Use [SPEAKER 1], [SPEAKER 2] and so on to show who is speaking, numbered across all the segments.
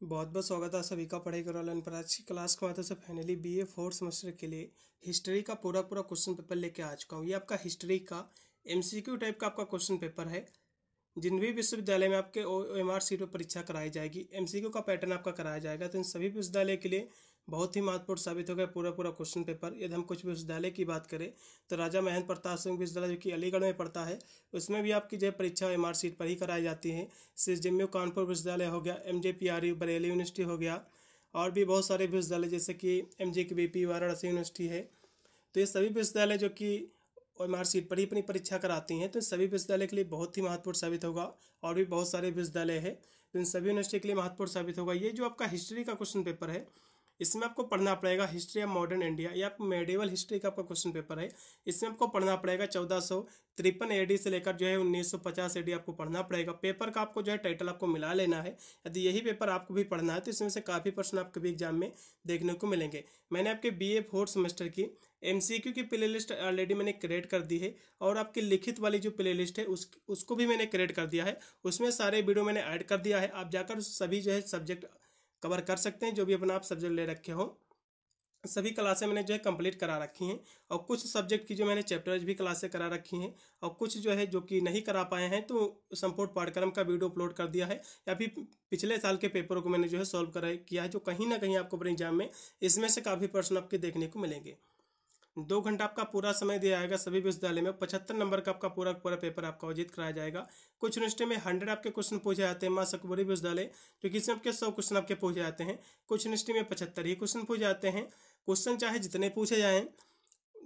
[SPEAKER 1] बहुत बहुत स्वागत है सभी का पढ़ाई करो ऑनलाइन पर। आज की क्लास के माध्यम से फाइनली बीए फोर्थ सेमेस्टर के लिए हिस्ट्री का पूरा क्वेश्चन पेपर लेके आ चुका हूँ। ये आपका हिस्ट्री का एमसीक्यू टाइप का आपका क्वेश्चन पेपर है। जिन भी विश्वविद्यालय में आपके OMR सीट पर परीक्षा कराई जाएगी, एमसीक्यू का पैटर्न आपका कराया जाएगा, तो इन सभी विश्वविद्यालय के लिए बहुत ही महत्वपूर्ण साबित होगा पूरा क्वेश्चन पेपर। यदि हम कुछ विश्वविद्यालय की बात करें तो राजा महेंद्र प्रताप सिंह विश्वविद्यालय जो कि अलीगढ़ में पड़ता है, उसमें भी आपकी जो है परीक्षा OMR सीट पर ही कराई जाती है। SISJMU कानपुर विश्वविद्यालय हो गया, MJPRU बरेली यूनिवर्सिटी हो गया, और भी बहुत सारे विश्वविद्यालय जैसे कि MJKVP वाराणसी यूनिवर्सिटी है। तो ये सभी विश्वविद्यालय जो कि OMR सीट पर ही अपनी परीक्षा कराती हैं, तो इन सभी विश्वविद्यालय के लिए बहुत ही महत्वपूर्ण साबित होगा। और भी बहुत सारे विश्वविद्यालय है, तो इन सभी यूनिवर्सिटी के लिए महत्वपूर्ण साबित होगा। ये जो आपका हिस्ट्री का क्वेश्चन पेपर है, इसमें आपको पढ़ना पड़ेगा हिस्ट्री ऑफ मॉडर्न इंडिया। ये आप मेडिवल हिस्ट्री का आपका क्वेश्चन पेपर है। इसमें आपको पढ़ना पड़ेगा 1453 AD से लेकर जो है 1950 AD आपको पढ़ना पड़ेगा। पेपर का आपको जो है टाइटल आपको मिला लेना है। यदि यही पेपर आपको भी पढ़ना है तो इसमें से काफ़ी प्रश्न आपके भी एग्जाम में देखने को मिलेंगे। मैंने आपके BA फोर्थ सेमेस्टर की MCQ की प्ले लिस्ट ऑलरेडी मैंने क्रिएट कर दी है, और आपकी लिखित वाली जो प्ले लिस्ट है उसको भी मैंने क्रिएट कर दिया है। उसमें सारे वीडियो मैंने ऐड कर दिया है। आप जाकर सभी जो है सब्जेक्ट कवर कर सकते हैं। जो भी अपना आप सब्जेक्ट ले रखे हो, सभी क्लासें मैंने जो है कंप्लीट करा रखी हैं, और कुछ सब्जेक्ट की जो मैंने चैप्टर्स भी क्लासें करा रखी हैं, और कुछ जो है जो कि नहीं करा पाए हैं तो संपूर्ण पाठ्यक्रम का वीडियो अपलोड कर दिया है, या फिर पिछले साल के पेपरों को मैंने जो है सॉल्व किया है, जो कहीं ना कहीं आपको अपने एग्जाम में इसमें से काफ़ी प्रश्न आपके देखने को मिलेंगे। 2 घंटा आपका पूरा समय दिया जाएगा। सभी विश्वविद्यालय में 75 नंबर का आपका पूरा पेपर आपका आयोजित कराया जाएगा। कुछ यूनिवर्सिटी में 100 आपके क्वेश्चन पूछे जाते हैं। माँ सकबरी विश्वविद्यालय जो कि इसमें आपके 100 क्वेश्चन आपके पूछे जाते हैं। कुछ यूनिवर्सिटी में 75 ही क्वेश्चन पूछे जाते हैं। क्वेश्चन चाहे जितने पूछे जाएँ,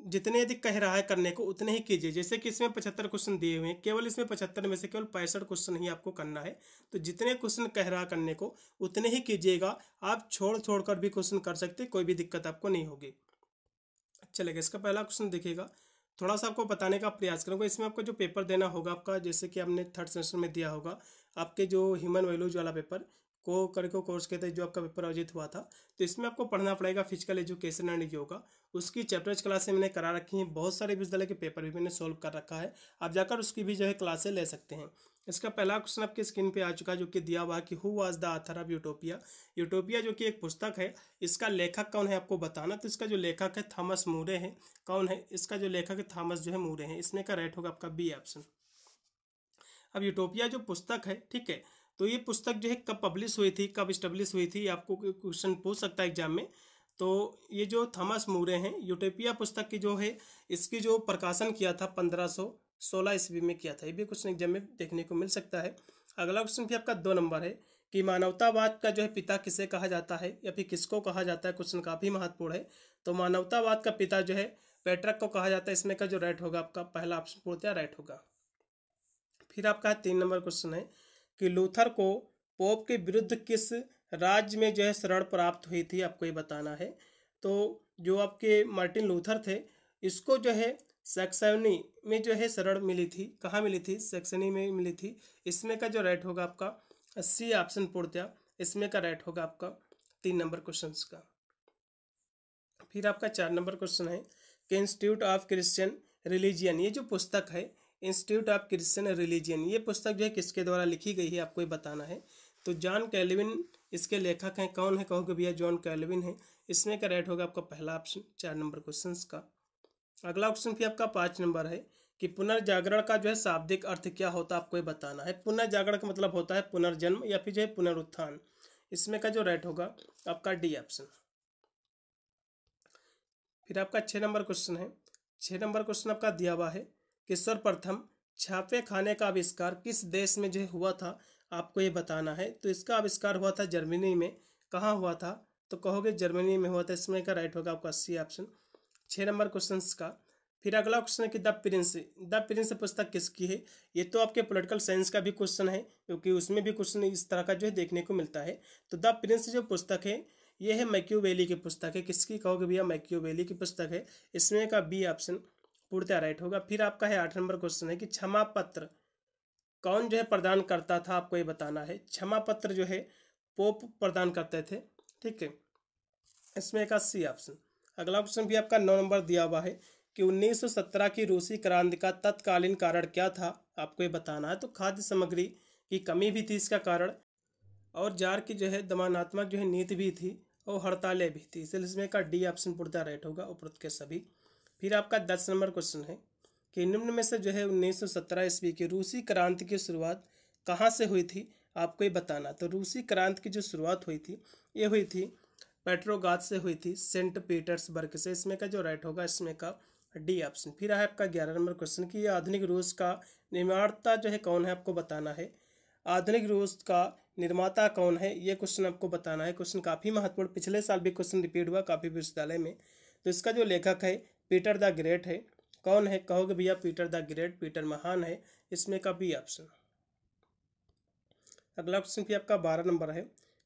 [SPEAKER 1] जितने यदि कह रहा है करने को उतने ही कीजिए। जैसे कि इसमें 75 क्वेश्चन दिए हुए हैं, केवल इसमें 75 में से केवल 65 क्वेश्चन ही आपको करना है। तो जितने क्वेश्चन कह रहा करने को उतने ही कीजिएगा। आप छोड़ कर भी क्वेश्चन कर सकते, कोई भी दिक्कत आपको नहीं होगी। चलेगा। इसका पहला क्वेश्चन देखिएगा, थोड़ा सा आपको बताने का प्रयास करूँगा। इसमें आपको जो पेपर देना होगा आपका, जैसे कि आपने थर्ड सेमेस्टर में दिया होगा, आपके जो ह्यूमन वैल्यूज वाला पेपर को कोर्स के तहत जो आपका पेपर आयोजित हुआ था, तो इसमें आपको पढ़ना पड़ेगा फिजिकल एजुकेशन एंड योगा। उसकी चैप्टर्स क्लासें मैंने करा रखी हैं। बहुत सारे विश्वविद्यालय के पेपर भी मैंने सॉल्व कर रखा है, आप जाकर उसकी भी जो है क्लासें ले सकते हैं। इसका पहला क्वेश्चन आपके स्क्रीन पे आ चुका है, जो कि दिया हुआ है कि who was the author of utopia. Utopia जो कि एक पुस्तक है, इसका लेखक कौन है आपको बताना। तो इसका जो लेखक है थॉमस मूरे है। कौन है इसका जो लेखक है? थॉमस जो है मूरे हैं। इसमें का राइट होगा आपका बी ऑप्शन। अब यूटोपिया जो पुस्तक है, ठीक है, तो ये पुस्तक जो है कब पब्लिश हुई थी, कब स्टैब्लिश हुई थी, आपको क्वेश्चन पूछ सकता है एग्जाम में। तो ये जो थॉमस मूरे हैं, यूटोपिया पुस्तक की जो है इसकी जो प्रकाशन किया था 1516 ईस्वी में किया था। ये भी क्वेश्चन एग्जाम में देखने को मिल सकता है। अगला क्वेश्चन भी आपका 2 नंबर है कि मानवतावाद का जो है पिता किसे कहा जाता है, या फिर किसको कहा जाता है। क्वेश्चन काफ़ी महत्वपूर्ण है। तो मानवतावाद का पिता जो है पेट्रक को कहा जाता है। इसमें का जो राइट होगा आपका पहला ऑप्शन पूर्णतः राइट होगा। फिर आपका 3 नंबर क्वेश्चन है कि लूथर को पोप के विरुद्ध किस राज्य में जो है शरण प्राप्त हुई थी, आपको ये बताना है। तो जो आपके मार्टिन लूथर थे, इसको जो है सैक्सनी में जो है शरण मिली थी। कहाँ मिली थी? सैक्सनी में मिली थी। इसमें का जो राइट होगा आपका सी ऑप्शन पूर्णतः इसमें का राइट होगा आपका 3 नंबर क्वेश्चन का। फिर आपका 4 नंबर क्वेश्चन है कि इंस्टीट्यूट ऑफ क्रिश्चियन रिलीजियन, ये जो पुस्तक है इंस्टीट्यूट ऑफ क्रिश्चियन रिलीजियन, ये पुस्तक जो है किसके द्वारा लिखी गई है, आपको ये बताना है। तो जॉन कैल्विन इसके लेखक हैं। कौन है? कहोगे भैया जॉन कैल्विन है। इसमें का राइट होगा आपका पहला ऑप्शन 4 नंबर क्वेश्चन का। अगला क्वेश्चन भी आपका 5 नंबर है कि पुनर्जागरण का जो है शाब्दिक अर्थ क्या होता है, आपको ये बताना है। पुनर्जागरण का मतलब होता है पुनर्जन्म या फिर जो है पुनरुत्थान। इसमें का जो राइट होगा आपका डी ऑप्शन। फिर आपका 6 नंबर क्वेश्चन है। 6 नंबर क्वेश्चन आपका दिया हुआ है कि सर्वप्रथम छापे खाने का आविष्कार किस देश में जो हुआ था, आपको ये बताना है। तो इसका आविष्कार हुआ था जर्मनी में। कहाँ हुआ था? तो कहोगे जर्मनी में हुआ था। इसमें का राइट होगा आपका सी ऑप्शन 6 नंबर क्वेश्चन का। फिर अगला क्वेश्चन है कि द प्रिंस पुस्तक किसकी है। ये तो आपके पॉलिटिकल साइंस का भी क्वेश्चन है, क्योंकि उसमें भी क्वेश्चन इस तरह का जो है देखने को मिलता है। तो द प्रिंस जो पुस्तक है ये है मैकियावेली की पुस्तक है। किसकी कहोगे भैया? मैकियावेली की पुस्तक है। इसमें का बी ऑप्शन पूर्णतः राइट होगा। फिर आपका है 8 नंबर क्वेश्चन है कि क्षमा पत्र कौन जो है प्रदान करता था, आपको ये बताना है। क्षमा पत्र जो है पोप प्रदान करते थे, ठीक है। इसमें का सी ऑप्शन। अगला क्वेश्चन भी आपका 9 नंबर दिया हुआ है कि 1917 की रूसी क्रांति का तत्कालीन कारण क्या था, आपको ये बताना है। तो खाद्य सामग्री की कमी भी थी इसका कारण, और जार की जो है दमनात्मक जो है नीति भी थी और हड़तालें भी थी, इसलिए इसमें का डी ऑप्शन पूर्णतः राइट होगा उपरोक्त के सभी। फिर आपका 10 नंबर क्वेश्चन है कि निम्न में से जो है 1917 ईस्वी की रूसी क्रांति की शुरुआत कहाँ से हुई थी, आपको ये बताना। तो रूसी क्रांति की जो शुरुआत हुई थी ये हुई थी पेट्रोग्राद से हुई थी, सेंट पीटर्सबर्ग से। इसमें का जो राइट होगा इसमें का डी ऑप्शन। फिर है आपका 11 नंबर क्वेश्चन कि ये आधुनिक रूस का निर्माता जो है कौन है, आपको बताना है। आधुनिक रूस का निर्माता कौन है, ये क्वेश्चन आपको बताना है। क्वेश्चन काफ़ी महत्वपूर्ण, पिछले साल भी क्वेश्चन रिपीट हुआ काफ़ी विश्वविद्यालय में। तो इसका जो लेखक है पीटर द ग्रेट है। कौन है, कहोगे भैया पीटर द ग्रेट, पीटर महान है। इसमें का बी ऑप्शन। अगला क्वेश्चन भी आपका 12 नंबर है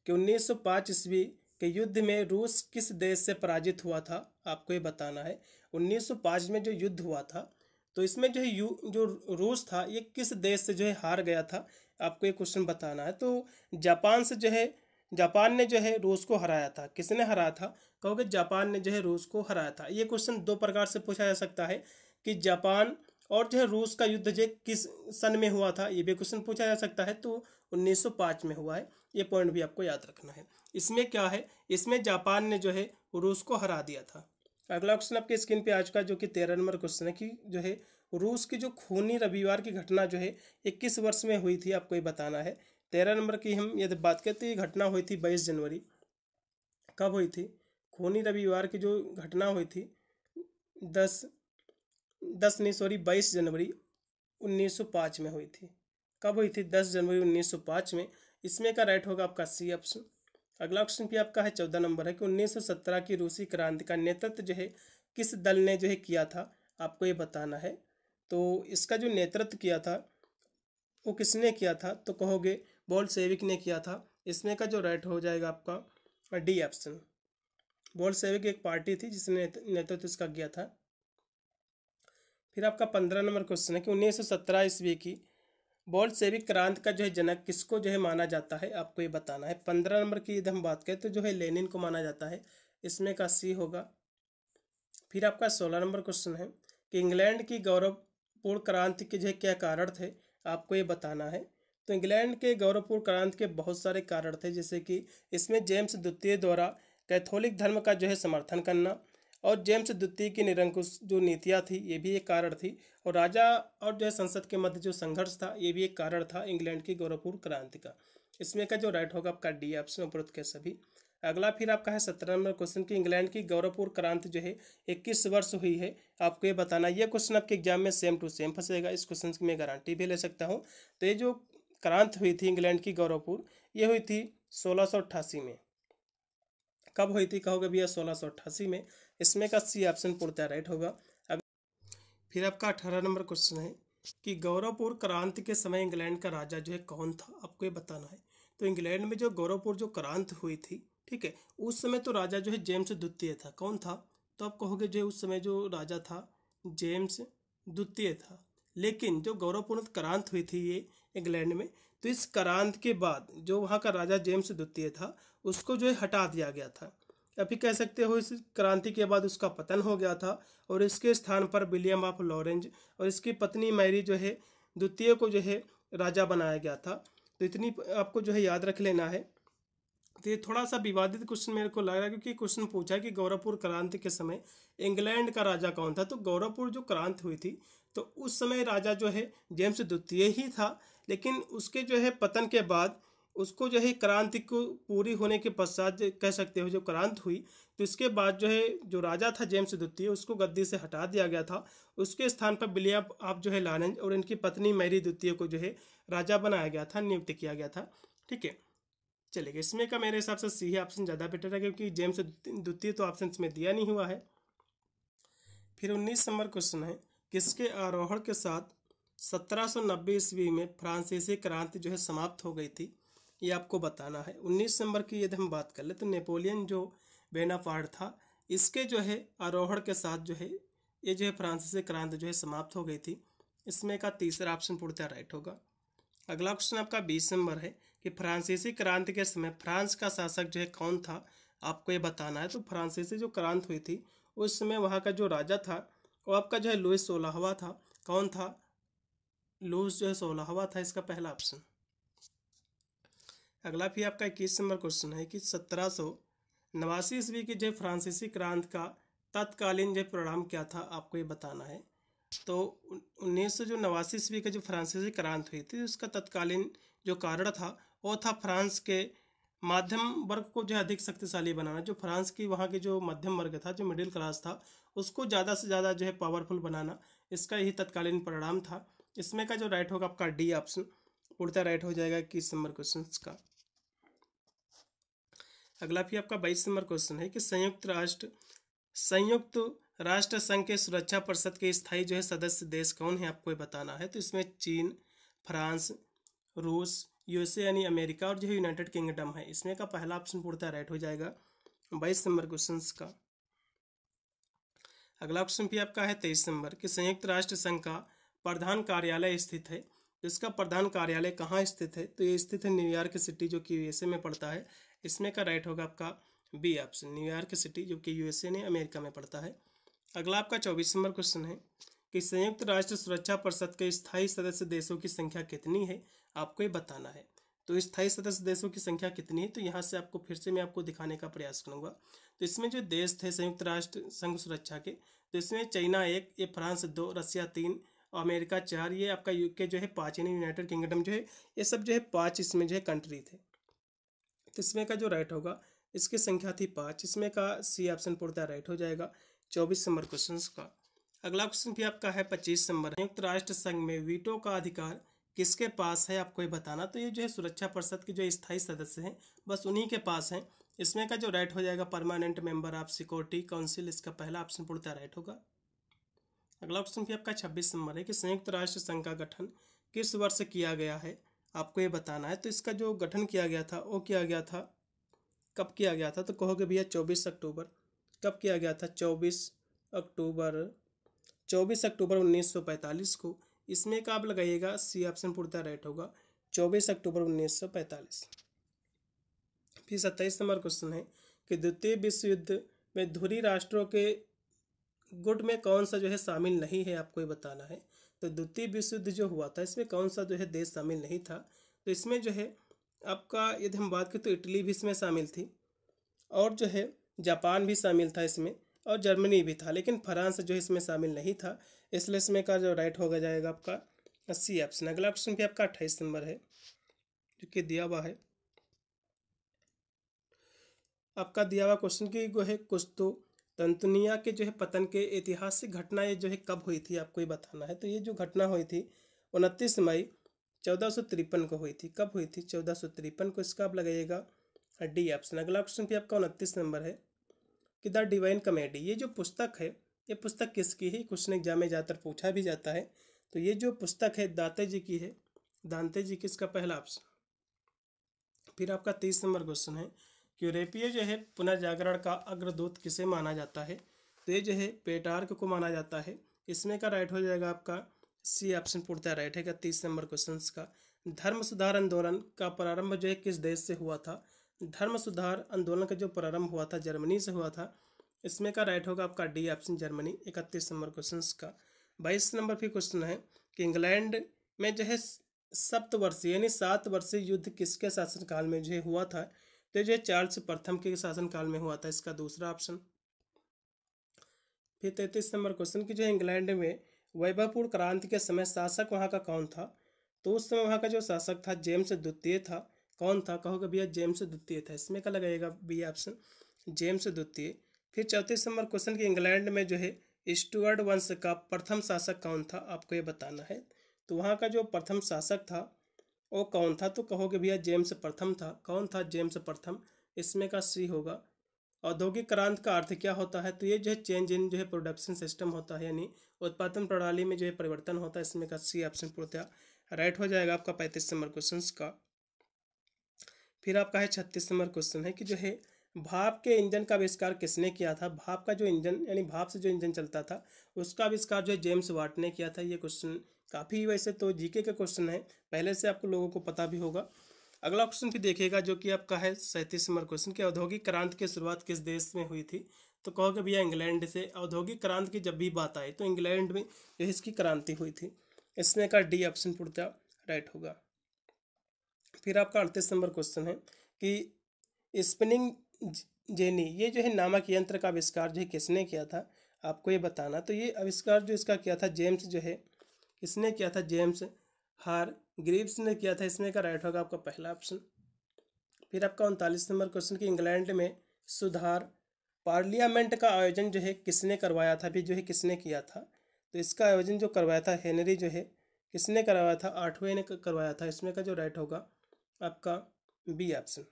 [SPEAKER 1] कि 1905 ईस्वी के युद्ध में रूस किस देश से पराजित हुआ था, आपको ये बताना है। 1905 में जो युद्ध हुआ था तो इसमें जो है जो रूस था ये किस देश से जो है हार गया था, आपको ये क्वेश्चन बताना है। तो जापान से जो है, जापान ने जो है रूस को हराया था। किसने हराया था, कहोगे जापान ने जो है रूस को हराया था। ये क्वेश्चन दो प्रकार से पूछा जा सकता है कि जापान और जो है रूस का युद्ध जो किस सन में हुआ था, ये भी क्वेश्चन पूछा जा सकता है। तो 1905 में हुआ है, ये पॉइंट भी आपको याद रखना है। इसमें क्या है, इसमें जापान ने जो है रूस को हरा दिया था। अगला क्वेश्चन आपके स्क्रीन पे आज का जो कि 13 नंबर क्वेश्चन है कि जो है रूस की जो खूनी रविवार की घटना जो है 21 वर्ष में हुई थी, आपको ये बताना है। 13 नंबर की हम यदि बात करते तो ये घटना हुई थी 22 जनवरी। कब हुई थी, खूनी रविवार की जो घटना हुई थी 22 जनवरी 1905 में हुई थी। कब हुई थी, 10 जनवरी 1905 में। इसमें का राइट होगा आपका सी ऑप्शन। अगला क्वेश्चन भी आपका है 14 नंबर है कि 1917 की रूसी क्रांति का नेतृत्व जो है किस दल ने जो है किया था, आपको ये बताना है। तो इसका जो नेतृत्व किया था वो किसने किया था, तो कहोगे बोल्शेविक ने किया था। इसमें का जो राइट हो जाएगा आपका डी ऑप्शन। बोल्शेविक एक पार्टी थी जिसने नेतृत्व इसका किया था। फिर आपका 15 नंबर क्वेश्चन है कि 1917 ईस्वी की बोल्शेविक क्रांति का जो है जनक किसको जो है माना जाता है, आपको ये बताना है। 15 नंबर की यदि हम बात करें तो जो है लेनिन को माना जाता है। इसमें का सी होगा। फिर आपका 16 नंबर क्वेश्चन है कि इंग्लैंड की गौरवपूर्ण क्रांति के जो है क्या कारण थे, आपको ये बताना है। तो इंग्लैंड के गौरवपूर्ण क्रांति के बहुत सारे कारण थे, जैसे कि इसमें जेम्स द्वितीय द्वारा कैथोलिक धर्म का जो है समर्थन करना और जेम्स द्वितीय की निरंकुश जो नीतियाँ थी ये भी एक कारण थी, और राजा और जो है संसद के मध्य जो संघर्ष था ये भी एक कारण था इंग्लैंड की गौरवपूर्ण क्रांति का। इसमें का जो राइट होगा आपका डी ऑप्शन उपरोक्त के सभी। अगला फिर आपका है 17 नंबर क्वेश्चन कि इंग्लैंड की गौरवपूर्ण क्रांति जो है 21 वर्ष हुई है, आपको ये बताना। ये क्वेश्चन आपके एग्जाम में सेम टू सेम फंसेगा, इस क्वेश्चन की मैं गारंटी भी ले सकता हूँ। तो ये जो क्रांति हुई थी इंग्लैंड की गौरवपूर्ण, ये हुई थी 1688 में। कब हुई थी, कहोगे भैया 1688 में। इसमें का सी ऑप्शन पूर्णतः राइट होगा। फिर आपका 18 नंबर क्वेश्चन है कि गौरवपूर्ण क्रांति के समय इंग्लैंड का राजा जो है कौन था, आपको ये बताना है। तो इंग्लैंड में जो गौरवपूर्ण जो क्रांति हुई थी, ठीक है, उस समय तो राजा जो है जेम्स द्वितीय था। कौन था, तो आप कहोगे जो उस समय जो राजा था जेम्स द्वितीय था। लेकिन जो गौरवपूर्ण क्रांति हुई थी ये इंग्लैंड में, तो इस क्रांति के बाद जो वहाँ का राजा जेम्स द्वितीय था उसको जो है हटा दिया गया था। अभी कह सकते हो इस क्रांति के बाद उसका पतन हो गया था और इसके स्थान पर विलियम ऑफ लॉरेंज और इसकी पत्नी मैरी जो है द्वितीय को जो है राजा बनाया गया था। तो इतनी आपको जो है याद रख लेना है। तो ये थोड़ा सा विवादित क्वेश्चन मेरे को लग रहा है, क्योंकि क्वेश्चन पूछा है कि गौरवपूर्ण क्रांति के समय इंग्लैंड का राजा कौन था। तो गौरवपूर्ण जो क्रांति हुई थी तो उस समय राजा जो है जेम्स द्वितीय ही था, लेकिन उसके जो है पतन के बाद उसको जो है क्रांति को पूरी होने के पश्चात कह सकते हो जो क्रांति हुई, तो इसके बाद जो है जो राजा था जेम्स द्वितीय उसको गद्दी से हटा दिया गया था। उसके स्थान पर विलियम ऑफ जो है लॉरेंज और इनकी पत्नी मैरी द्वितीय को जो है राजा बनाया गया था, नियुक्त किया गया था। ठीक है, चलिए इसमें का मेरे हिसाब से सी ऑप्शन ज़्यादा बेटर है, क्योंकि जेम्स द्वितीय तो ऑप्शन में दिया नहीं हुआ है। फिर 19 नंबर क्वेश्चन है किसके आरोहण के साथ 1790 ईस्वी में फ्रांसीसी क्रांति जो है समाप्त हो गई थी, ये आपको बताना है। 19 नंबर की यदि हम बात कर ले तो नेपोलियन जो बोनापार्ट था इसके जो है आरोहण के साथ जो है ये जो है फ्रांसीसी क्रांति जो है समाप्त हो गई थी। इसमें का तीसरा ऑप्शन पूर्णतः राइट होगा। अगला क्वेश्चन आपका 20 नंबर है कि फ्रांसीसी क्रांति के समय फ्रांस का शासक जो है कौन था, आपको ये बताना है। तो फ्रांसीसी जो क्रांति हुई थी उस समय वहाँ का जो राजा था वो आपका जो है लुइस 16वां था। कौन था, लुइस जो है 16वां था, इसका पहला ऑप्शन। अगला भी आपका 21 नंबर क्वेश्चन है कि 1789 ईस्वी की जो फ्रांसीसी क्रांति का तत्कालीन जो परिणाम क्या था, आपको ये बताना है। तो 1989 ईस्वी का जो फ्रांसीसी क्रांति हुई थी उसका तत्कालीन जो कारण था वो था फ्रांस के मध्यम वर्ग को जो है अधिक शक्तिशाली बनाना। जो फ्रांस की वहाँ के जो मध्यम वर्ग था, जो मिडिल क्लास था, उसको ज़्यादा से ज़्यादा जो है पावरफुल बनाना, इसका यही तत्कालीन परिणाम था। इसमें का जो राइट होगा आपका डी ऑप्शन उड़ता राइट हो जाएगा 21 नंबर क्वेश्चन का। अगला भी आपका 22 नंबर क्वेश्चन है कि संयुक्त राष्ट्र संघ के सुरक्षा परिषद के स्थायी जो है सदस्य देश कौन है, आपको ये बताना है। तो इसमें चीन, फ्रांस, रूस, यूएसए यानी अमेरिका और जो है यूनाइटेड किंगडम है। इसमें का पहला ऑप्शन पूर्णतः राइट हो जाएगा 22 नंबर क्वेश्चन का। अगला क्वेश्चन भी आपका है 23 नंबर कि संयुक्त राष्ट्र संघ का प्रधान कार्यालय स्थित है। तो इसका प्रधान कार्यालय कहाँ स्थित है, तो ये स्थित है न्यूयॉर्क सिटी जो कि यूएसए में पड़ता है। इसमें का राइट होगा आपका बी ऑप्शन, न्यूयॉर्क सिटी जो कि यूएसए ने अमेरिका में पड़ता है। अगला आपका 24 नंबर क्वेश्चन है कि संयुक्त राष्ट्र सुरक्षा परिषद के स्थायी सदस्य देशों की संख्या कितनी है, आपको ये बताना है। तो स्थायी सदस्य देशों की संख्या कितनी है, तो यहाँ से आपको फिर से मैं आपको दिखाने का प्रयास करूँगा। तो इसमें जो देश थे संयुक्त राष्ट्र संघ सुरक्षा के, तो इसमें चाइना 1, ये फ्रांस 2, रसिया 3, अमेरिका 4, ये आपका यूके जो है 5, यानी यूनाइटेड किंगडम जो है, ये सब जो है 5 इसमें जो है कंट्री थे। तो इसमें का जो राइट होगा, इसकी संख्या थी 5, इसमें का सी ऑप्शन पूर्णतः राइट हो जाएगा 24 नंबर क्वेश्चन का। अगला क्वेश्चन भी आपका है 25 नंबर, संयुक्त राष्ट्र संघ में वीटो का अधिकार किसके पास है, आपको ये बताना। तो ये जो है सुरक्षा परिषद के जो स्थायी सदस्य हैं बस उन्हीं के पास हैं। इसमें का जो राइट हो जाएगा permanent member of security council, इसका पहला ऑप्शन पूर्णतः राइट होगा। अगला क्वेश्चन भी आपका 26 नंबर है कि संयुक्त राष्ट्र संघ का गठन किस वर्ष किया गया है, आपको ये बताना है। तो इसका जो गठन किया गया था वो किया गया था, कब किया गया था, तो कहोगे भैया 24 अक्टूबर। कब किया गया था, 24 अक्टूबर 1945 को। इसमें का आप लगाइएगा सी ऑप्शन पूर्णतः राइट होगा 24 अक्टूबर 1945। फिर 27 नंबर क्वेश्चन है कि द्वितीय विश्व युद्ध में धुरी राष्ट्रों के गुट में कौन सा जो है शामिल नहीं है, आपको ये बताना है। तो द्वितीय विश्व युद्ध जो हुआ था इसमें कौन सा जो है देश शामिल नहीं था, तो इसमें जो है आपका यदि हम बात करें तो इटली भी इसमें शामिल थी, और जो है जापान भी शामिल था इसमें, और जर्मनी भी था, लेकिन फ्रांस जो है इसमें शामिल नहीं था। इसलिए इसमें का जो राइट होगा जाएगा आपका सी ऑप्शन। अगला क्वेश्चन भी आपका 28 नंबर है जो कि दिया हुआ है, आपका दिया हुआ क्वेश्चन की जो है कुछ तो तंतुनिया के जो है पतन के ऐतिहासिक घटना ये जो है कब हुई थी, आपको ये बताना है। तो ये जो घटना हुई थी 29 मई 1453 को हुई थी। कब हुई थी, 1453 को। इसका आप लगाइएगा डी ऑप्शन। अगला क्वेश्चन भी आपका 29 नंबर है कि द डिवाइन कॉमेडी, ये जो पुस्तक है ये पुस्तक किसकी है, क्वेश्चन एग्जाम में ज़्यादातर पूछा भी जाता है। तो ये जो पुस्तक है दांते जी की है, दांते जी की, इसका पहला ऑप्शन। फिर आपका 30 नंबर क्वेश्चन है कि यूरोपीय जो है पुनर्जागरण का अग्रदूत किसे माना जाता है, तो ये जो है पेटार्क को माना जाता है। इसमें का राइट हो जाएगा आपका सी ऑप्शन पूर्णतः राइट है 30 नंबर क्वेश्चन का। धर्म सुधार आंदोलन का प्रारंभ जो है किस देश से हुआ था, धर्म सुधार आंदोलन का जो प्रारंभ हुआ था जर्मनी से हुआ था। इसमें का राइट होगा आपका D option Germany 31 number question का। 22 नंबर फिर क्वेश्चन है कि इंग्लैंड में जो है सप्तवर्षीय यानी 7 वर्षीय युद्ध किसके शासनकाल में जो है हुआ था, तो जो चार्ल्स प्रथम के शासनकाल में हुआ था, इसका दूसरा ऑप्शन। फिर 33 नंबर क्वेश्चन की जो है इंग्लैंड में वैभवपूर्ण क्रांति के समय शासक वहाँ का कौन था, तो उस समय वहाँ का जो शासक था जेम्स द्वितीय था। कौन था, कहोगे भैया जेम्स द्वितीय था। इसमें का लगेगा बी ऑप्शन जेम्स द्वितीय। फिर 34 नंबर क्वेश्चन की इंग्लैंड में जो है स्टुअर्ट वंश का प्रथम शासक कौन था, आपको ये बताना है। तो वहाँ का जो प्रथम शासक था वो कौन था, तो कहोगे भैया जेम्स प्रथम था। कौन था जेम्स प्रथम, इसमें का सी होगा। औद्योगिक क्रांति का अर्थ क्या होता है, तो ये जो है चेंज इन जो है प्रोडक्शन सिस्टम होता है, यानी उत्पादन प्रणाली में जो है परिवर्तन होता है। इसमें का सी ऑप्शन पूर्णतः राइट हो जाएगा आपका 35 नंबर क्वेश्चन का। फिर आपका है 36 नंबर क्वेश्चन है कि जो है भाप के इंजन का आविष्कार किसने किया था। भाप का जो इंजन यानी भाप से जो इंजन चलता था उसका आविष्कार जो है जेम्स वाट ने किया था। ये क्वेश्चन काफ़ी वैसे तो जीके का क्वेश्चन है, पहले से आपको लोगों को पता भी होगा। अगला क्वेश्चन भी देखिएगा जो कि आपका है 37 नंबर क्वेश्चन कि औद्योगिक क्रांति की शुरुआत किस देश में हुई थी, तो कहोगे भैया इंग्लैंड से। औद्योगिक क्रांति की जब भी बात आई तो इंग्लैंड में जो इसकी क्रांति हुई थी। इसमें का डी ऑप्शन पूर्णतः राइट होगा। फिर आपका 38 नंबर क्वेश्चन है कि स्पिनिंग जेनी ये जो है नामक यंत्र का आविष्कार जो है किसने किया था, आपको ये बताना। तो ये आविष्कार जो इसका किया था जेम्स जो है, इसने किया था जेम्स हार ग्रीव्स ने किया था। इसमें का राइट होगा आपका पहला ऑप्शन। फिर आपका 39 नंबर क्वेश्चन कि इंग्लैंड में सुधार पार्लियामेंट का आयोजन जो है किसने करवाया था, भी जो है किसने किया था। तो इसका आयोजन जो करवाया था हेनरी जो है, किसने करवाया था, 8वें ने करवाया था। इसमें का जो राइट होगा आपका बी ऑप्शन,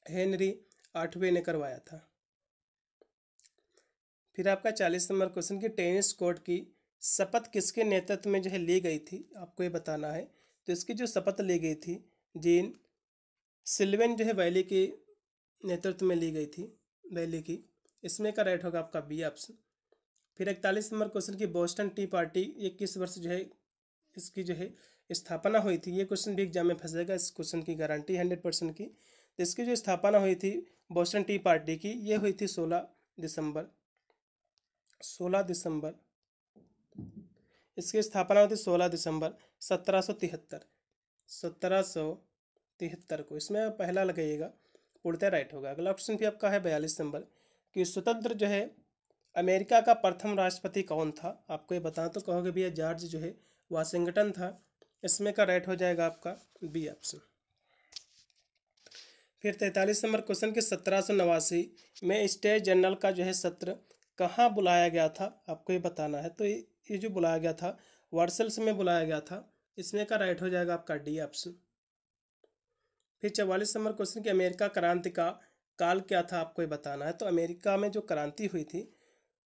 [SPEAKER 1] हेनरी 8वें ने करवाया था। फिर आपका 40 नंबर क्वेश्चन कि टेनिस कोर्ट की शपथ किसके नेतृत्व में जो है ली गई थी, आपको ये बताना है। तो इसकी जो शपथ ली गई थी जीन सिल्वेन जो है वैली के नेतृत्व में ली गई थी, वैली की। इसमें का राइट होगा आपका बी ऑप्शन। फिर 41 नंबर क्वेश्चन की बोस्टन टी पार्टी ये किस वर्ष जो है इसकी जो है स्थापना हुई थी। ये क्वेश्चन भी एग्जाम में फंसेगा, इस क्वेश्चन की गारंटी 100% की। तो इसकी जो स्थापना हुई थी बोस्टन टी पार्टी की, ये हुई थी 16 दिसंबर। इसकी स्थापना हुई थी 16 दिसंबर 1773 को। इसमें पहला लगाइएगा, पूर्णतः राइट होगा। अगला ऑप्शन भी आपका है 42 नंबर कि स्वतंत्र जो है अमेरिका का प्रथम राष्ट्रपति कौन था, आपको ये बताना। तो कहोगे भैया जॉर्ज जो है वाशिंगटन था। इसमें का राइट हो जाएगा आपका बी ऑप्शन। फिर 43 नंबर क्वेश्चन कि 1789 में स्टेट जनरल का जो है सत्र कहाँ बुलाया गया था, आपको ये बताना है। तो ये जो बुलाया गया था वर्सल्स में बुलाया गया था। इसमें का राइट हो जाएगा आपका डी ऑप्शन। फिर 44 नंबर क्वेश्चन कि अमेरिका क्रांति का काल क्या था, आपको ये बताना है। तो अमेरिका में जो क्रांति हुई थी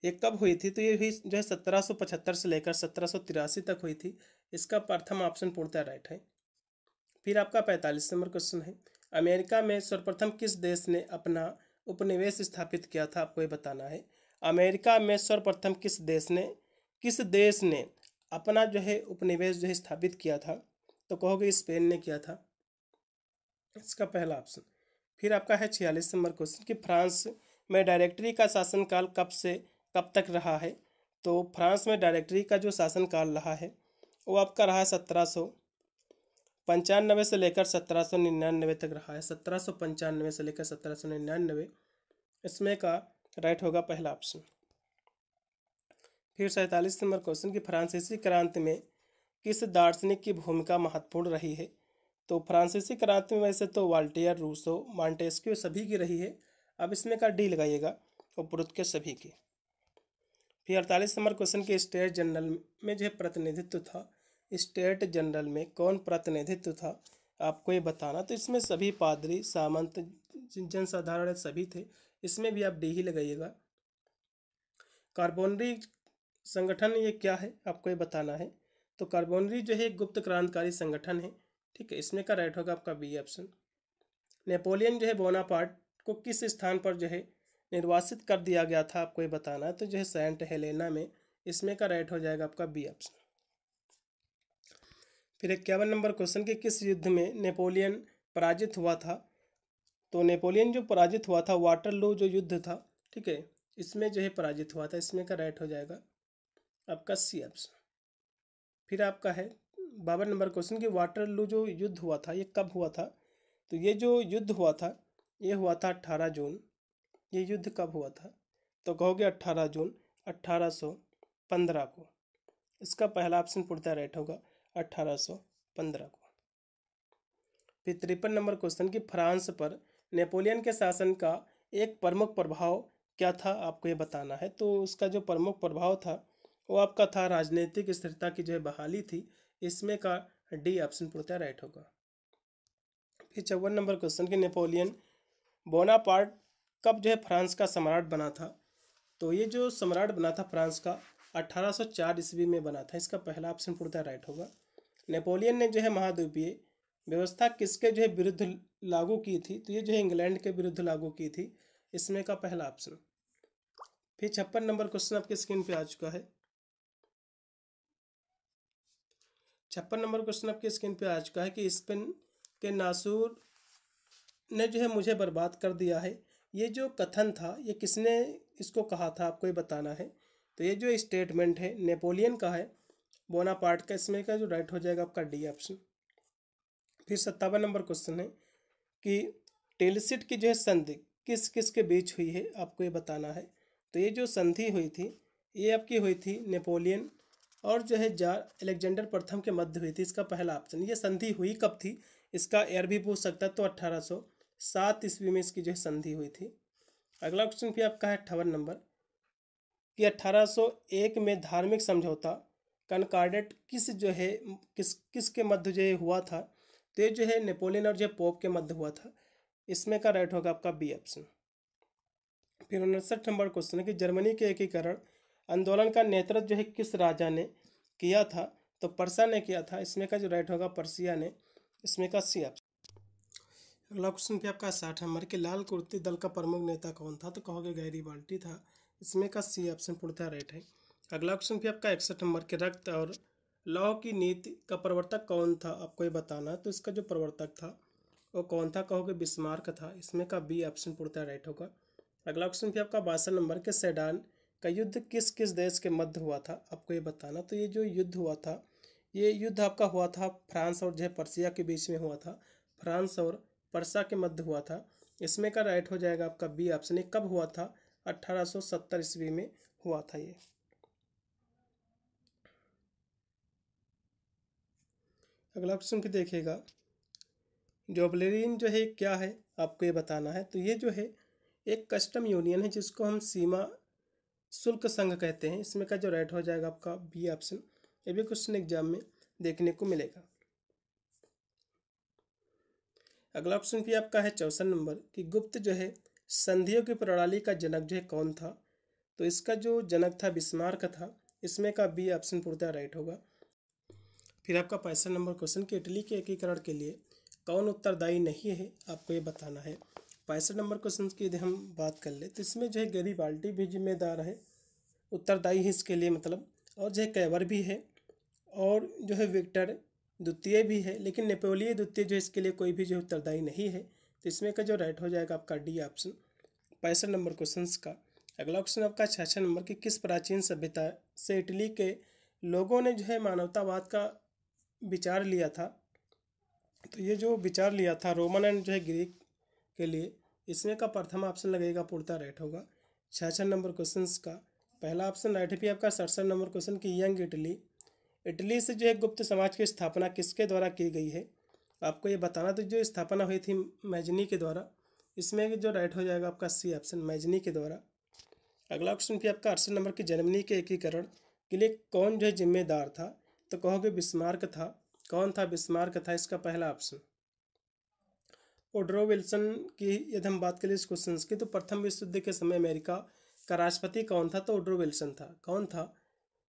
[SPEAKER 1] ये कब हुई थी, तो ये हुई जो है 1775 से लेकर 1783 तक हुई थी। इसका प्रथम ऑप्शन पूर्णतः राइट है। फिर आपका 45 नंबर क्वेश्चन है अमेरिका में सर्वप्रथम किस देश ने अपना उपनिवेश स्थापित किया था, आपको ये बताना है। अमेरिका में सर्वप्रथम किस देश ने अपना जो है उपनिवेश जो है स्थापित किया था, तो कहोगे स्पेन ने किया था। इसका पहला ऑप्शन। फिर आपका है 46 नंबर क्वेश्चन कि फ्रांस में डायरेक्टरी का शासनकाल कब से कब तक रहा है। तो फ्रांस में डायरेक्टरी का जो शासनकाल रहा है वो आपका रहा है 1795 से लेकर 1799 तक रहा है। 1795 से लेकर 1799। इसमें का राइट होगा पहला ऑप्शन। फिर 47 नंबर क्वेश्चन कि फ्रांसीसी क्रांति में किस दार्शनिक की भूमिका महत्वपूर्ण रही है। तो फ्रांसीसी क्रांति में वैसे तो वाल्टेयर, रूसो, मॉन्टेस्क्यू सभी की रही है। अब इसमें का डी लगाइएगा, उपरोक्त के सभी की। फिर 48 नंबर क्वेश्चन के स्टेट जनरल में जो है प्रतिनिधित्व था, स्टेट जनरल में कौन प्रतिनिधित्व था, आपको ये बताना। तो इसमें सभी पादरी, सामंत, जनसाधारण सभी थे। इसमें भी आप डी ही लगाइएगा। कार्बोनरी संगठन ये क्या है, आपको ये बताना है। तो कार्बोनरी जो है एक गुप्त क्रांतिकारी संगठन है, ठीक है। इसमें का राइट होगा आपका बी ऑप्शन। नेपोलियन जो है बोनापार्ट को किस स्थान पर जो है निर्वासित कर दिया गया था, आपको ये बताना है। तो जो है सेंट हेलेना में। इसमें का राइट हो जाएगा आपका बी ऑप्शन। फिर 51 नंबर क्वेश्चन के किस युद्ध में नेपोलियन पराजित हुआ था। तो नेपोलियन जो पराजित हुआ था वाटरलू जो युद्ध था, ठीक है, इसमें जो है पराजित हुआ था। इसमें का राइट हो जाएगा आपका सी ऑप्शन। फिर आपका है 52 नंबर क्वेश्चन कि वाटरलू जो युद्ध हुआ था ये कब हुआ था। तो ये जो युद्ध हुआ था ये हुआ था 18 जून। ये युद्ध कब हुआ था, तो कहोगे 18 जून 1815 को। इसका पहला ऑप्शन पूर्णतः राइट होगा 1815 को। फिर 53 नंबर क्वेश्चन कि फ्रांस पर नेपोलियन के शासन का एक प्रमुख प्रभाव क्या था, आपको ये बताना है। तो उसका जो प्रमुख प्रभाव था वो आपका था राजनीतिक स्थिरता की जो है बहाली थी। इसमें का डी ऑप्शन पूर्णतः राइट होगा। फिर 54 नंबर क्वेश्चन कि नेपोलियन बोनापार्ट कब जो है फ्रांस का सम्राट बना था। तो ये जो सम्राट बना था फ्रांस का 1804 ईस्वी में बना था। इसका पहला ऑप्शन पूर्णतः राइट होगा। नेपोलियन ने जो है महाद्वीपीय व्यवस्था किसके जो है विरुद्ध लागू की थी। तो ये जो है इंग्लैंड के विरुद्ध लागू की थी। इसमें का पहला ऑप्शन। फिर 56 नंबर क्वेश्चन आपके स्क्रीन पे आ चुका है। 56 नंबर क्वेश्चन आपके स्क्रीन पे आ चुका है कि स्पेन के नासूर ने जो है मुझे बर्बाद कर दिया है। ये जो कथन था ये किसने इसको कहा था, आपको ये बताना है। तो ये जो स्टेटमेंट है नेपोलियन का है, बोनापार्ट का। इसमें का जो राइट हो जाएगा आपका डी ऑप्शन। फिर 57 नंबर क्वेश्चन है कि टेलसिट की जो है संधि किस किस के बीच हुई है, आपको ये बताना है। तो ये जो संधि हुई थी ये आपकी हुई थी नेपोलियन और जो है जार अलेक्जेंडर प्रथम के मध्य हुई थी, इसका पहला ऑप्शन। ये संधि हुई कब थी, इसका ईयर भी पूछ सकता है, तो 1807 ईस्वी में इसकी जो है संधि हुई थी। अगला क्वेश्चन भी आपका है 58 नंबर कि 1801 में धार्मिक समझौता कनकॉर्डेट किस जो है किसके मध्य जो है हुआ था। तो ये जो है नेपोलियन और जो पोप के मध्य हुआ था। इसमें का राइट होगा आपका बी ऑप्शन। फिर 59 नंबर क्वेश्चन है कि जर्मनी के एकीकरण आंदोलन का नेतृत्व जो है किस राजा ने किया था। तो पर्सा ने किया था। इसमें का जो राइट होगा पर्सिया ने। इसमें का सी ऑप्शन। अगला क्वेश्चन भी आपका 60 नंबर के लाल कुर्ती दल का प्रमुख नेता कौन था। तो कहोगे गैरीबाल्टी था। इसमें का सी ऑप्शन पूर्णतः राइट है। अगला क्वेश्चन भी आपका 61 नंबर के रक्त और लौह की नीति का प्रवर्तक कौन था, आपको ये बताना है। तो इसका जो प्रवर्तक था वो कौन था, कहोगे बिस्मार्क था। इसमें का बी ऑप्शन पूर्णतः राइट होगा। अगला क्वेश्चन भी आपका 62 नंबर के सेडान का युद्ध किस किस देश के मध्य हुआ था, आपको ये बताना। तो ये जो युद्ध हुआ था ये युद्ध आपका हुआ था फ्रांस और जो है पर्सिया के बीच में हुआ था। फ्रांस और पर्सा के मध्य हुआ था। इसमें का राइट हो जाएगा आपका बी ऑप्शन। ये कब हुआ था, 1870 ईस्वी में हुआ था ये। अगला क्वेश्चन भी देखिएगा जॉबलेरिन जो है क्या है, आपको ये बताना है। तो ये जो है एक कस्टम यूनियन है जिसको हम सीमा शुल्क संघ कहते हैं। इसमें का जो राइट हो जाएगा आपका बी ऑप्शन। ये भी क्वेश्चन एग्जाम में देखने को मिलेगा। अगला क्वेश्चन भी आपका है 64 नंबर कि गुप्त जो है संधियों की प्रणाली का जनक जो है कौन था। तो इसका जो जनक था बिस्मार्क था। इसमें का बी ऑप्शन पूर्णतः राइट होगा। फिर आपका 65 नंबर क्वेश्चन कि इटली के एकीकरण के लिए कौन उत्तरदायी नहीं है, आपको ये बताना है। 65 नंबर क्वेश्चन की यदि हम बात कर ले तो इसमें जो है गैरीबाल्टी भी जिम्मेदार है, उत्तरदायी है इसके लिए मतलब, और जो है कैवर भी है और जो है विक्टर द्वितीय भी है, लेकिन नेपोलियन द्वितीय जो इसके लिए कोई भी जो उत्तरदायी नहीं है। तो इसमें का जो राइट हो जाएगा आपका डी ऑप्शन 65 नंबर क्वेश्चन का। अगला क्वेश्चन आपका 66 नंबर की किस प्राचीन सभ्यता से इटली के लोगों ने जो है मानवतावाद का विचार लिया था। तो ये जो विचार लिया था रोमन एंड जो है ग्रीक के लिए, इसमें का प्रथम ऑप्शन लगेगा पूर्णतः राइट होगा। 66 नंबर क्वेश्चन का पहला ऑप्शन राइट है। फिर आपका 67 नंबर क्वेश्चन की यंग इटली, इटली से जो है गुप्त समाज की स्थापना किसके द्वारा की गई है, आपको ये बताना। तो जो स्थापना हुई थी मैजनी के द्वारा। इसमें जो राइट हो जाएगा आपका सी ऑप्शन मैजनी के द्वारा। अगला क्वेश्चन भी आपका 68 नंबर की जर्मनी के एकीकरण के लिए कौन जो है जिम्मेदार था। तो कहोगे बिस्मार्क था। कौन था बिस्मार्क था, इसका पहला ऑप्शन। वुडरो विल्सन की यदि हम बात करें इस क्वेश्चन की, तो प्रथम विश्व युद्ध के समय अमेरिका का राष्ट्रपति कौन था। तो वुडरो विल्सन था। कौन था,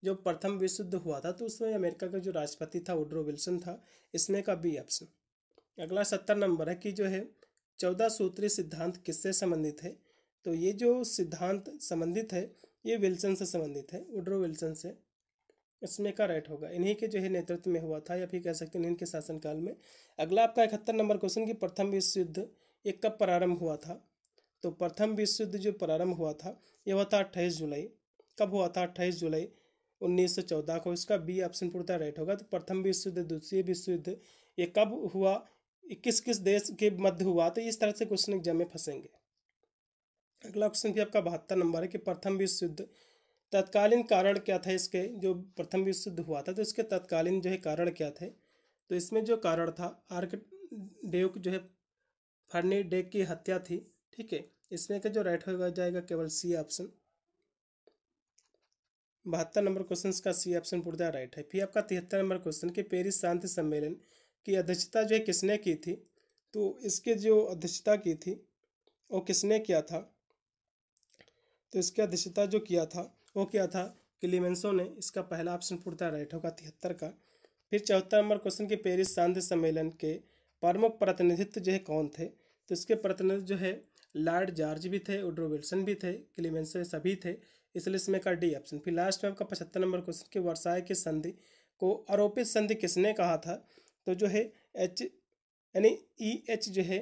[SPEAKER 1] जो प्रथम विश्व युद्ध हुआ था तो उसमें अमेरिका का जो राष्ट्रपति था वुडरो विल्सन था। इसमें का बी ऑप्शन। अगला 70 नंबर है कि जो है 14 सूत्री सिद्धांत किससे संबंधित है। तो ये जो सिद्धांत संबंधित है ये विल्सन से संबंधित है, वुडरो विल्सन से। इसमें का राइट होगा। इन्हीं के जो है नेतृत्व में हुआ था, या फिर कह सकते हैं इनके शासनकाल में। अगला आपका 71 नंबर क्वेश्चन की प्रथम विश्व युद्ध ये कब प्रारंभ हुआ था। तो प्रथम विश्व युद्ध जो प्रारंभ हुआ था ये हुआ था 28 जुलाई। कब हुआ था, 28 जुलाई 1914 को। इसका बी ऑप्शन पूर्णतः राइट होगा। तो प्रथम विश्व युद्ध द्वितीय विश्व युद्ध ये कब हुआ, किस किस देश के मध्य हुआ। तो इस तरह से क्वेश्चन एग्जाम में फंसेंगे। अगला क्वेश्चन भी आपका 72 नंबर है कि प्रथम विश्व युद्ध तत्कालीन कारण क्या था। इसके जो प्रथम विश्व युद्ध हुआ था तो इसके तत्कालीन जो है कारण क्या थे। तो इसमें जो कारण था आर्कडेव जो है फर्नीडेक की हत्या थी। ठीक है, इसमें का जो राइट होगा जाएगा केवल सी ऑप्शन। 72 नंबर क्वेश्चन का सी ऑप्शन पूर्णतः राइट है। फिर आपका 73 नंबर क्वेश्चन कि पेरिस शांति सम्मेलन की अध्यक्षता जो है किसने की थी। तो इसके जो अध्यक्षता की थी वो किसने किया था। तो इसकी अध्यक्षता जो किया था वो क्या था, क्लीमेंसो ने। इसका पहला ऑप्शन पूर्णतः राइट होगा 73 का। फिर 74 नंबर क्वेश्चन के पेरिस शांति सम्मेलन के प्रमुख प्रतिनिधित्व जो है कौन थे। तो इसके प्रतिनिधि जो है लॉर्ड जॉर्ज भी थे, वुडरो विल्सन भी थे, क्लीमेंसो सभी थे। इसलिए इसमें का डी ऑप्शन। फिर लास्ट में आपका 75 नंबर क्वेश्चन के वर्साय की संधि को आरोपित संधि किसने कहा था। तो जो है एच यानी EH जो है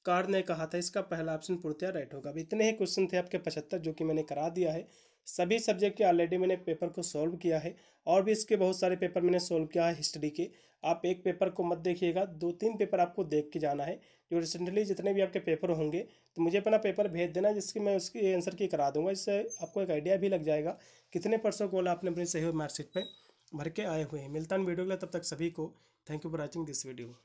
[SPEAKER 1] कार ने कहा था। इसका पहला ऑप्शन पूर्णतः राइट होगा। अब इतने ही क्वेश्चन थे आपके 75 जो कि मैंने करा दिया है। सभी सब्जेक्ट के ऑलरेडी मैंने पेपर को सॉल्व किया है और भी इसके बहुत सारे पेपर मैंने सॉल्व किया है हिस्ट्री के। आप एक पेपर को मत देखिएगा, 2-3 पेपर आपको देख के जाना है। जो रिसेंटली जितने भी आपके पेपर होंगे तो मुझे अपना पेपर भेज देना, जिसकी मैं उसकी आंसर की करा दूंगा। इससे आपको एक आइडिया भी लग जाएगा कितने % गोल आपने अपनी सही मार्कशीट पे भर के आए हुए हैं। मिलता है वीडियो के लिए, तब तक सभी को thank you for watching this video.